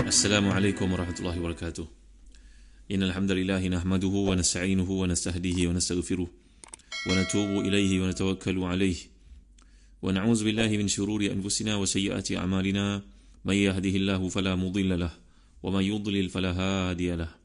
Assalamualaikum warahmatullahi wabarakatuh. Innal hamdalillah nahmaduhu wa nasta'inuhu wa nastahdihi wa nastaghfiruh wa natubu ilayhi wa natawakkalu alayhi wa na'udzu billahi min shururi anfusina wa sayyiati a'malina may yahdihillahu fala mudilla lahu wa may yudlil fala hadiya lahu.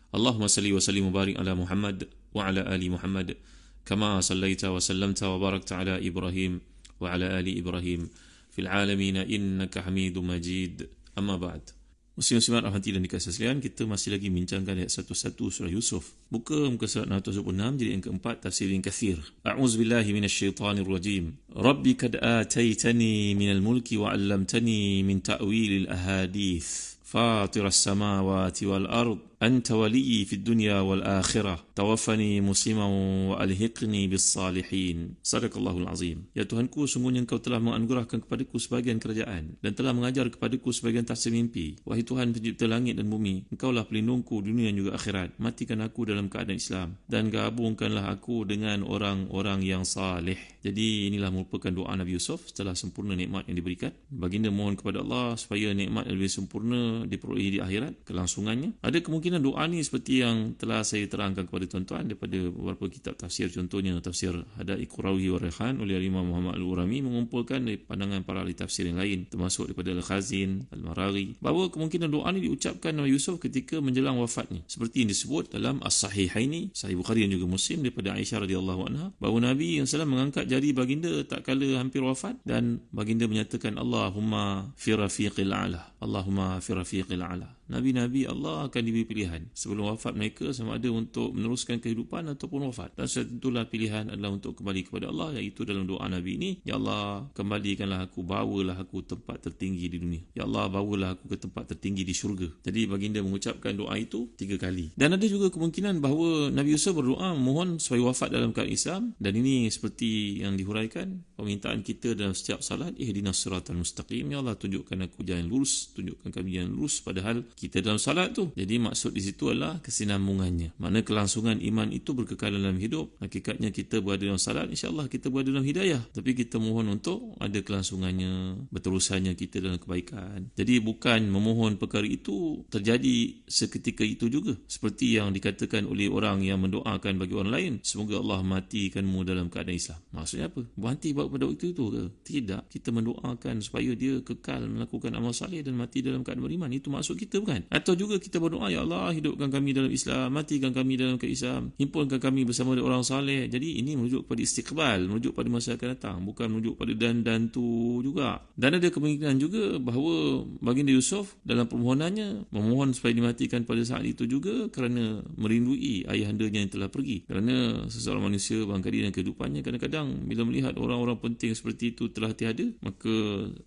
Allahumma salli wa sallim wa barik ala Muhammad wa ala ali Muhammad kama sallaita wa sallamta wa barakta ala Ibrahim wa ala ali Ibrahim fil alamin innaka Hamidum Majid. Amma ba'd. Muslim-muslimat rahmati dan dikasihi sekalian, kita masih lagi bincangkan ayat 11 surah Yusuf. Buka muka surat 626 jadi yang keempat, tafsir Ibn Kathir. A'udzubillahi minasyaitanir rajim. Rabbi kad ataitani minal mulki wa 'allamtani min ta'wilil ahadits. Fatiras samawati wal ard anta waliyyi fid dunya wal akhirah tawaffani musliman wa alhiqni bis salihin. Sadaqallahul azim. Ya Tuhanku, sungguhnya Engkau telah menganugerahkan kepadaku sebahagian kerajaan dan telah mengajar kepadaku sebahagian tafsir mimpi. Wahai Tuhan pencipta langit dan bumi, Engkaulah pelindungku dunia dan juga akhirat. Matikan aku dalam keadaan Islam dan gabungkanlah aku dengan orang-orang yang saleh. Jadi inilah merupakan doa Nabi Yusuf setelah sempurna nikmat yang diberikan. Baginda mohon kepada Allah supaya nikmat yang lebih sempurna diperolehi di akhirat, kelangsungannya. Ada kemungkinan doa ni seperti yang telah saya terangkan kepada tuan-tuan daripada beberapa kitab tafsir, contohnya tafsir Hadaiq Qurawi wa Rayhan oleh Imam Muhammad Al-Urami, mengumpulkan dari pandangan para ahli tafsir yang lain termasuk daripada Al-Khazin, Al-Maraghi, bahawa kemungkinan doa ni diucapkan Nabi Yusuf ketika menjelang wafatnya, seperti yang disebut dalam As-Sahihaini, Sahih Bukhari dan juga Muslim, daripada Aisyah radhiyallahu anha, bahawa Nabi SAW mengangkat jari baginda tak kala hampir wafat dan baginda menyatakan Allahumma fi rafiqil a'la, Allahumma fi rafiqil a'la. Nabi-Nabi Allah akan diberi pilihan sebelum wafat mereka, sama ada untuk meneruskan kehidupan ataupun wafat, dan tentulah pilihan adalah untuk kembali kepada Allah, iaitu dalam doa Nabi ini, Ya Allah, kembalikanlah aku, bawalah aku tempat tertinggi di dunia, Ya Allah, bawalah aku ke tempat tertinggi di syurga. Jadi baginda mengucapkan doa itu 3 kali. Dan ada juga kemungkinan bahawa Nabi Yusuf berdoa memohon supaya wafat dalam keadaan Islam, dan ini seperti yang dihuraikan permintaan kita dalam setiap salat, ihdinas siratal mustaqim, Ya Allah, tunjukkan aku jalan lurus, tunjukkan kami jalan lurus, padahal kita dalam salat tu. Jadi maksud di situ adalah kesinambungannya, mana kelangsungan iman itu berkekal dalam hidup. Hakikatnya kita berada dalam salat, insya-Allah kita berada dalam hidayah, tapi kita mohon untuk ada kelangsungannya, berterusannya kita dalam kebaikan. Jadi bukan memohon perkara itu terjadi seketika itu juga, seperti yang dikatakan oleh orang yang mendoakan bagi orang lain, semoga Allah matikanmu dalam keadaan Islam. Maksudnya apa? Berhenti pada waktu itu ke? Tidak. Kita mendoakan supaya dia kekal melakukan amal saleh dan mati dalam keadaan beriman. Itu maksud kita, bukan? Atau juga kita berdoa, Ya Allah, hidupkan kami dalam Islam, matikan kami dalam Islam, himpunkan kami bersama dengan orang saleh. Jadi ini merujuk pada istiqbal, merujuk pada masa akan datang, bukan merujuk pada dan tu juga. Dan ada kemungkinan juga bahawa baginda Yusuf dalam permohonannya memohon supaya dimatikan pada saat itu juga kerana merindui ayahandanya yang telah pergi. Kerana seseorang manusia barangkali dalam kehidupannya kadang-kadang bila melihat orang-orang penting seperti itu telah tiada, maka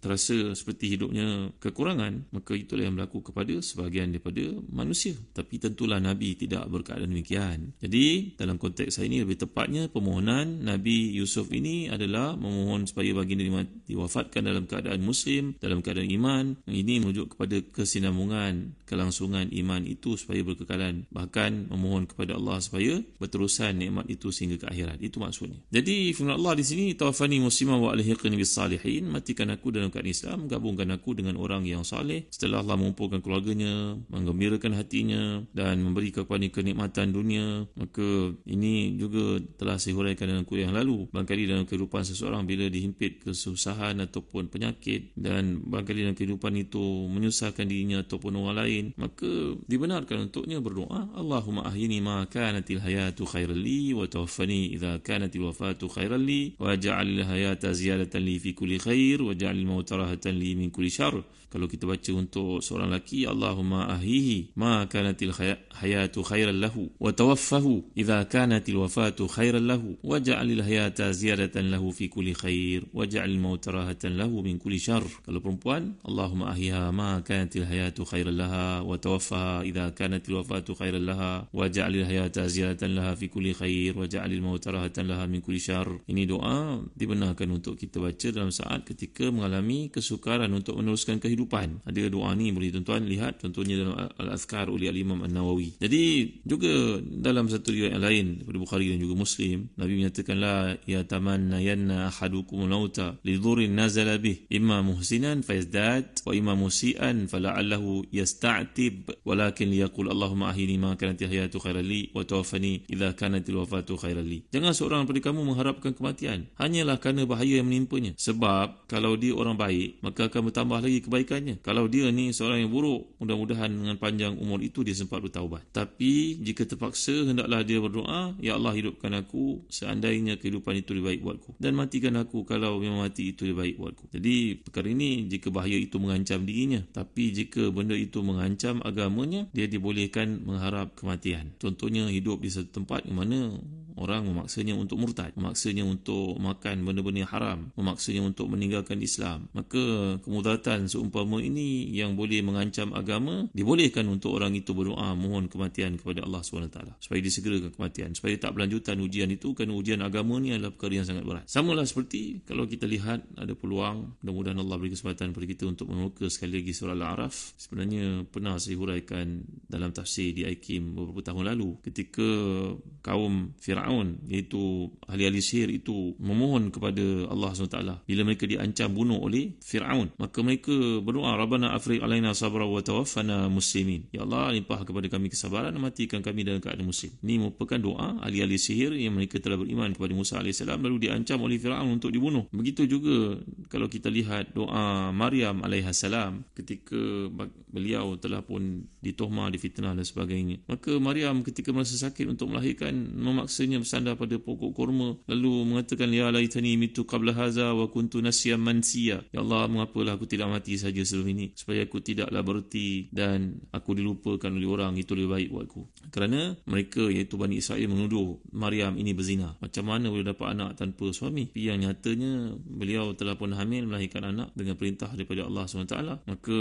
terasa seperti hidupnya kekurangan, maka itulah yang berlaku kepada sebahagian daripada manusia. Tapi tentulah Nabi tidak berkeadaan demikian. Jadi dalam konteks saya ini lebih tepatnya permohonan Nabi Yusuf ini adalah memohon supaya baginda diwafatkan dalam keadaan Muslim, dalam keadaan iman. Ini merujuk kepada kesinambungan, kelangsungan iman itu supaya berkekalan. Bahkan memohon kepada Allah supaya berterusan nikmat itu sehingga ke akhirat. Itu maksudnya. Jadi firman Allah di sini, tawaffani musliman wa alhiqni bis salihin, matikan aku dalam keadaan Islam, gabungkan aku dengan orang yang saleh. Setelah Allah mengumpulkan keluarganya, menggembirakan hatinya dan memberi kepada kenikmatan dunia, maka ini juga telah saya huraikan dalam kuliah yang lalu. Barangkali dalam kehidupan seseorang bila dihimpit kesusahan ataupun penyakit, dan barangkali dalam kehidupan itu menyusahkan dirinya ataupun orang lain, maka dibenarkan untuknya berdoa, Allahumma ahyini ma kanatil hayatu khairan li wa tawaffani idza kanatil wafatu khairan li wa ja'alil hayata ziyadatan li fi kulli khair wa ja'alil mauta rahatan li min kulli syarr. Kalau kita baca untuk seorang lelaki, Allahumma ahyihi ma kanatil hayatu khairan lahu wa tawaffahu idza kanatil wafatu khairan lahu wa ja'alil hayata ziyadatan lahu fi kulli khair wa ja'alil mauta rahatan lahu min kulli syarr. Kalau perempuan, Allahumma ahyiha ma kanatil hayatu khairan laha wa tawaffaha idza kanatil wafatu khairan laha wa ja'alil hayata ziyadatan laha fi kulli khair wa ja'alil mauta rahatan laha min kulli syarr. Ini doa dibenarkan untuk kita baca dalam saat ketika mengalami kesukaran untuk meneruskan kehidupan. Ada doa ni boleh tuan-tuan lihat nasihat, contohnya dalam Al-Azkar oleh Al-Imam An-Nawawi. Jadi juga dalam satu riwayat yang lain daripada Bukhari dan juga Muslim, Nabi menyatakan la yatamannayanna ahadukum al-mauta lidhurrin nazala bih imma muhsinan fayazdad wa imma musian fala'allahu yasta'tib walakin liyaqul Allahumma ahyini ma kanat hayatu khairan li wa tawaffani idza kanat al-wafatu khairan li. Jangan seorang daripada kamu mengharapkan kematian hanyalah kerana bahaya yang menimpanya, sebab kalau dia orang baik maka akan bertambah lagi kebaikannya. Kalau dia ni seorang yang buruk, mudah-mudahan dengan panjang umur itu dia sempat bertaubat. Tapi jika terpaksa, hendaklah dia berdoa, ya Allah hidupkan aku seandainya kehidupan itu lebih baik buatku, dan matikan aku kalau memang mati itu lebih baik buatku. Jadi perkara ini jika bahaya itu mengancam dirinya, tapi jika benda itu mengancam agamanya, dia dibolehkan mengharap kematian. Contohnya hidup di satu tempat yang mana orang memaksanya untuk murtad, memaksanya untuk makan benda-benda yang haram, memaksanya untuk meninggalkan Islam. Maka kemudaratan seumpama ini yang boleh mengancam agama, dibolehkan untuk orang itu berdoa mohon kematian kepada Allah SWT supaya disegerakan kematian, supaya tak berlanjutan ujian itu, kerana ujian agama ni adalah perkara yang sangat berat. Samalah seperti kalau kita lihat ada peluang, mudah-mudahan Allah beri kesempatan kepada kita untuk memuka sekali lagi surah Al-A'raf. Sebenarnya pernah saya huraikan dalam tafsir di IKIM beberapa tahun lalu, ketika kaum Fir'aun, iaitu ahli-ahli sihir itu, memohon kepada Allah SWT bila mereka diancam bunuh oleh Fir'aun, maka mereka berdoa, Rabbana afriq alaina sabra wa tawaffana muslimin. Ya Allah, limpah kepada kami kesabaran dan matikan kami dalam keadaan muslim. Ini merupakan doa ahli-ahli sihir yang mereka telah beriman kepada Musa AS lalu diancam oleh Fir'aun untuk dibunuh. Begitu juga kalau kita lihat doa Maryam AS ketika beliau telah pun ditohmah, difitnah dan sebagainya. Maka Maryam ketika merasa sakit untuk melahirkan, memaksanya bersandar pada pokok kurma, lalu mengatakan, ya laitani mitu qabla haza wa kuntu nasiyan mansiya. Ya Allah, mengapalah aku tidak mati saja sebelum ini, supaya aku tidaklah berhenti dan aku dilupakan oleh orang, itu lebih baik buatku. Kerana mereka iaitu Bani Israel menuduh Maryam ini berzina. Macam mana boleh dapat anak tanpa suami? Tapi yang nyatanya beliau telah pun hamil, melahirkan anak dengan perintah daripada Allah SWT. Maka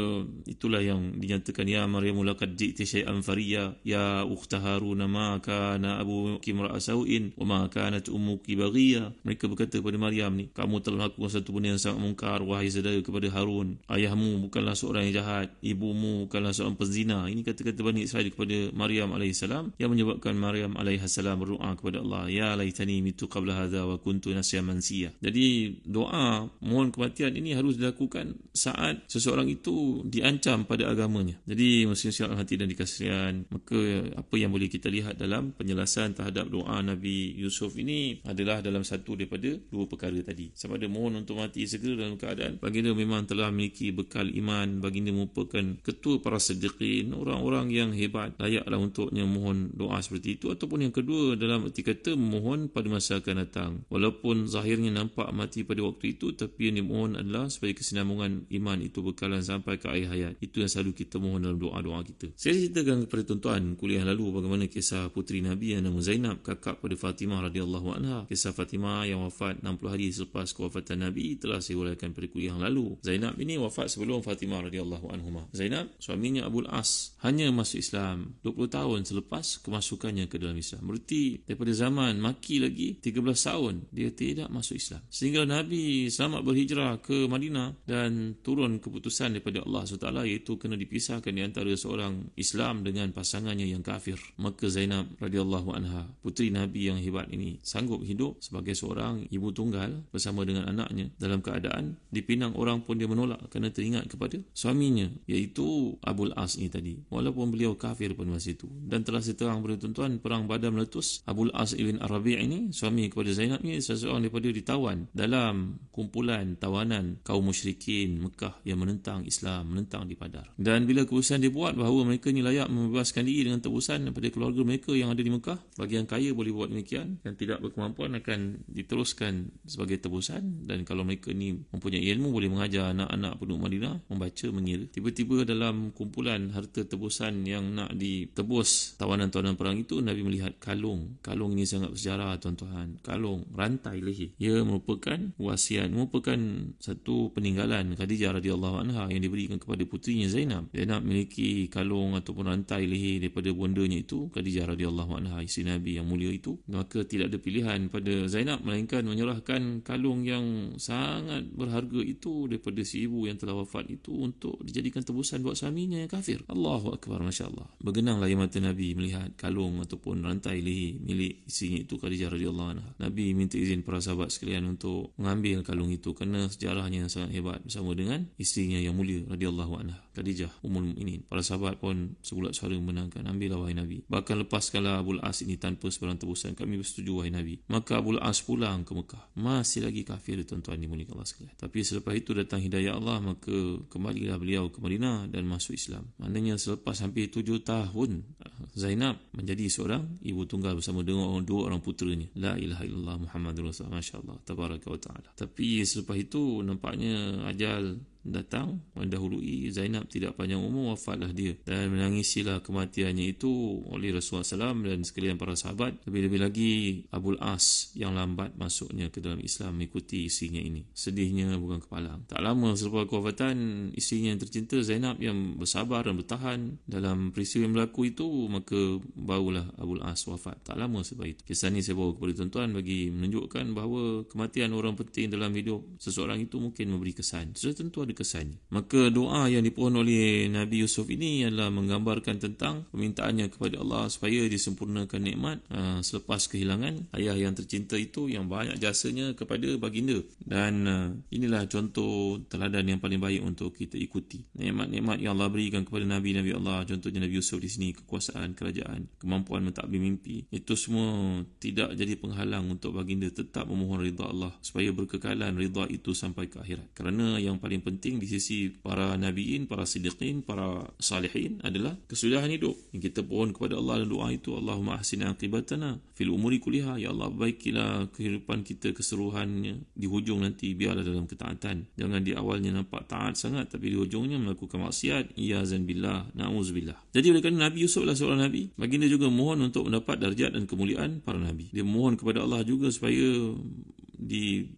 itulah yang dinyatakan, ya Maryam laqad ji'ti syai'an fariya ya ukhta Harun ma kana abuki imra'a sau'in wa ma kanat ummuki baghiya. Mereka berkata kepada Maryam ni, kamu telah melakukan satu benda yang sangat mungkar wahai saudara kepada Harun. Ayahmu bukanlah seorang yang jahat, ibumu bukanlah seorang pezina. Ini kata-kata Bani Israel kepada Maryam AS, yang menyebabkan Maryam AS berdoa kepada Allah, ya laitani mitu qabla hadha wa kuntu nasiyan mansiya. Jadi doa mohon kematian ini harus dilakukan saat seseorang itu diancam pada agamanya. Jadi muslim-muslimat hati dan dikasihan, maka apa yang boleh kita lihat dalam penjelasan terhadap doa Nabi Yusuf ini adalah dalam satu daripada dua perkara tadi. Sama ada mohon untuk mati segera dalam keadaan baginda memang telah memiliki bekal iman, baginda merupakan ketua para siddiqin, orang-orang yang hebat, layaklah untuknya mohon doa seperti itu. Ataupun yang kedua, dalam erti kata memohon pada masa akan datang, walaupun zahirnya nampak mati pada waktu itu, tapi yang dimohon adalah supaya kesinambungan iman itu bekalan sampai ke akhir hayat. Itu yang selalu kita mohon dalam doa-doa kita. Saya ceritakan kepada tuan-tuan kuliah lalu bagaimana kisah puteri Nabi yang nama Zainab, kakak pada Fatimah radhiyallahu anha. Kisah Fatimah yang wafat 60 hari selepas kewafatan Nabi telah saya uraikan pada kuliah yang lalu. Zainab ini wafat sebelum Fatimah radhiyallahu anhuma. Zainab, suaminya Abul As, hanya masuk Islam 20 tahun selepas kemasukannya ke dalam Islam. Berarti daripada zaman Maki lagi 13 tahun dia tidak masuk Islam. Sehingga Nabi selamat berhijrah ke Madinah dan turun keputusan daripada Allah SWT, iaitu kena dipisahkan di antara seorang Islam dengan pasangannya yang kafir. Maka Zainab radhiyallahu anha, puteri Nabi yang hebat ini, sanggup hidup sebagai seorang ibu tunggal bersama dengan anaknya dalam keadaan dipinang orang pun dia menolak kerana teringat kepada suaminya, iaitu Abul As ini tadi, walaupun beliau kafir pada masa itu. Dan telah diterang pada tuan-tuan, perang Badar meletus. Abul As ibn Arabi' ini, suami kepada Zainab ini, seseorang daripada ditawan dalam kumpulan tawanan kaum musyrikin Mekah yang menentang Islam, menentang di Badar. Dan bila keputusan dibuat bahawa mereka ni layak membebaskan diri dengan tebusan daripada keluarga mereka yang ada di Mekah, bagi yang kaya boleh buat demikian, yang tidak berkemampuan akan diteruskan sebagai tebusan. Dan kalau mereka ni mempunyai ilmu, boleh mengajar anak-anak penduduk Madinah membaca, mengira. Tiba-tiba dalam kumpulan harta tebusan yang nak ditebus tawanan-tawanan perang itu, Nabi melihat kalung. Kalung ini sangat bersejarah tuan-tuan. Kalung rantai leher. Ia merupakan wasiat, merupakan satu peninggalan Khadijah radhiyallahu anha yang diberikan kepada putrinya Zainab. Zainab memiliki kalung ataupun rantai leher daripada bondanya itu, Khadijah radhiyallahu anha, isteri Nabi yang mulia itu. itu, maka tidak ada pilihan pada Zainab melainkan menyerahkan kalung yang sangat berharga itu daripada si ibu yang telah wafat itu untuk dijadikan tebusan buat suaminya yang kafir. Allahu Akbar, Masya Allah. Bergenanglah air mata Nabi melihat kalung ataupun rantai leher milik isinya itu Khadijah radhiyallahu anha. Nabi minta izin para sahabat sekalian untuk mengambil kalung itu kerana sejarahnya sangat hebat bersama dengan isterinya yang mulia radhiyallahu anha, Khadijah Ummul Mukminin. Para sahabat pun sebulat suara membenarkan, ambillah wahai Nabi. Bahkan lepaskanlah Abul As ini tanpa sebarang tebusan, kami bersetuju wahai Nabi. Maka Abul As pulang ke Mekah. Masih lagi kafir, tuan-tuan dimuliakan Allah sekalian. Tapi selepas itu datang hidayah Allah, maka kembalilah beliau ke Madinah dan masuk Islam. Maknanya selepas hampir 7 tahun Zainab menjadi seorang ibu tunggal bersama dengan dua orang puteranya. La ilaha illallah Muhammadur Rasulullah. Masya Allah, tabaraka wa ta'ala. Tapi selepas itu nampaknya ajal datang mendahului Zainab, tidak panjang umur wafatlah dia, dan menangisilah kematiannya itu oleh Rasulullah SAW dan sekalian para sahabat. Lebih-lebih lagi Abul As yang lambat masuknya ke dalam Islam mengikuti isinya ini. Sedihnya bukan kepalang. Tak lama selepas kewafatan isinya yang tercinta Zainab yang bersabar dan bertahan dalam peristiwa yang berlaku itu, maka barulah Abul As wafat. Tak lama selepas itu. Kisah ini saya bawa kepada tuan-tuan bagi menunjukkan bahawa kematian orang penting dalam hidup seseorang itu mungkin memberi kesan. Sudah tentu ada kesannya. Maka doa yang dipohon oleh Nabi Yusuf ini adalah menggambarkan tentang permintaannya kepada Allah supaya disempurnakan nikmat selepas kehilangan ayah yang tercinta itu yang banyak jasanya kepada baginda. Dan inilah contoh teladan yang paling baik untuk kita ikuti. Nikmat-nikmat yang Allah berikan kepada Nabi-Nabi Allah, contohnya Nabi Yusuf di sini, kekuasaan, kerajaan, kemampuan mentadbir mimpi, itu semua tidak jadi penghalang untuk baginda tetap memohon ridha Allah supaya berkekalan ridha itu sampai ke akhirat. Kerana yang paling penting di sisi para nabiin, para siddiqin, para salihin adalah kesudahan hidup. Yang kita pohon kepada Allah dalam doa itu, Allahumma ahsin aqibatana fil umuri kulliha. Ya Allah, baikilah kehidupan kita keseluruhannya. Di hujung nanti biarlah dalam ketaatan. Jangan di awalnya nampak taat sangat tapi di hujungnya melakukan maksiat. Iyazan billah, na'udzubillah. Jadi oleh kerana Nabi Yusuf adalah seorang nabi, baginda juga mohon untuk mendapat darjat dan kemuliaan para nabi. Dia mohon kepada Allah juga supaya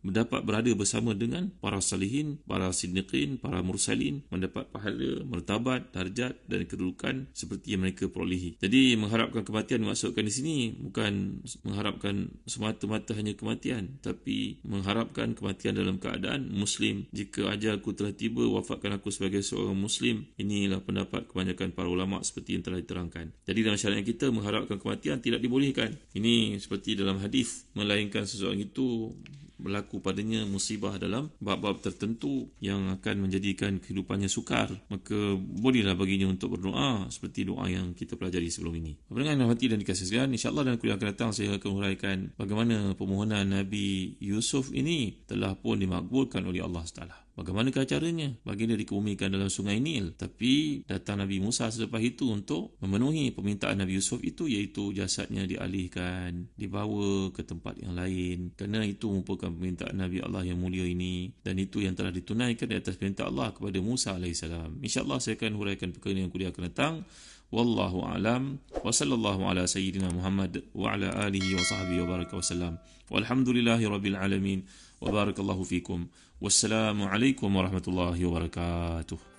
dapat berada bersama dengan para salihin, para siddiqin, para mursalin, mendapat pahala, martabat, darjat dan kedudukan seperti yang mereka perolehi. Jadi mengharapkan kematian dimaksudkan di sini bukan mengharapkan semata-mata hanya kematian, tapi mengharapkan kematian dalam keadaan muslim. Jika ajalku telah tiba, wafatkan aku sebagai seorang muslim. Inilah pendapat kebanyakan para ulama seperti yang telah diterangkan. Jadi dalam syariat kita mengharapkan kematian tidak dibolehkan. Ini seperti dalam hadis, melainkan seseorang itu berlaku padanya musibah dalam bab-bab tertentu yang akan menjadikan kehidupannya sukar, maka bolehlah baginya untuk berdoa seperti doa yang kita pelajari sebelum ini. Pendengar yang hati dan dikasih sekalian, insya-Allah dalam kuliah akan datang saya akan huraikan bagaimana permohonan Nabi Yusuf ini telah pun dimakbulkan oleh Allah Taala. Bagaimanakah caranya? Baginda dikebumikan dalam sungai Nil, tapi datang Nabi Musa selepas itu untuk memenuhi permintaan Nabi Yusuf itu, iaitu jasadnya dialihkan, dibawa ke tempat yang lain, kerana itu merupakan permintaan Nabi Allah yang mulia ini, dan itu yang telah ditunaikan di atas perintah Allah kepada Musa AS. InsyaAllah saya akan huraikan perkara yang kuliah akan datang. Wallahu a'lam wa sallallahu ala sayyidina Muhammad wa ala alihi wa sahbihi wa baraka wa sallam. Walhamdulillahi rabbil alamin wa barakallahu fikum. Wassalamu alaikum warahmatullahi wabarakatuh.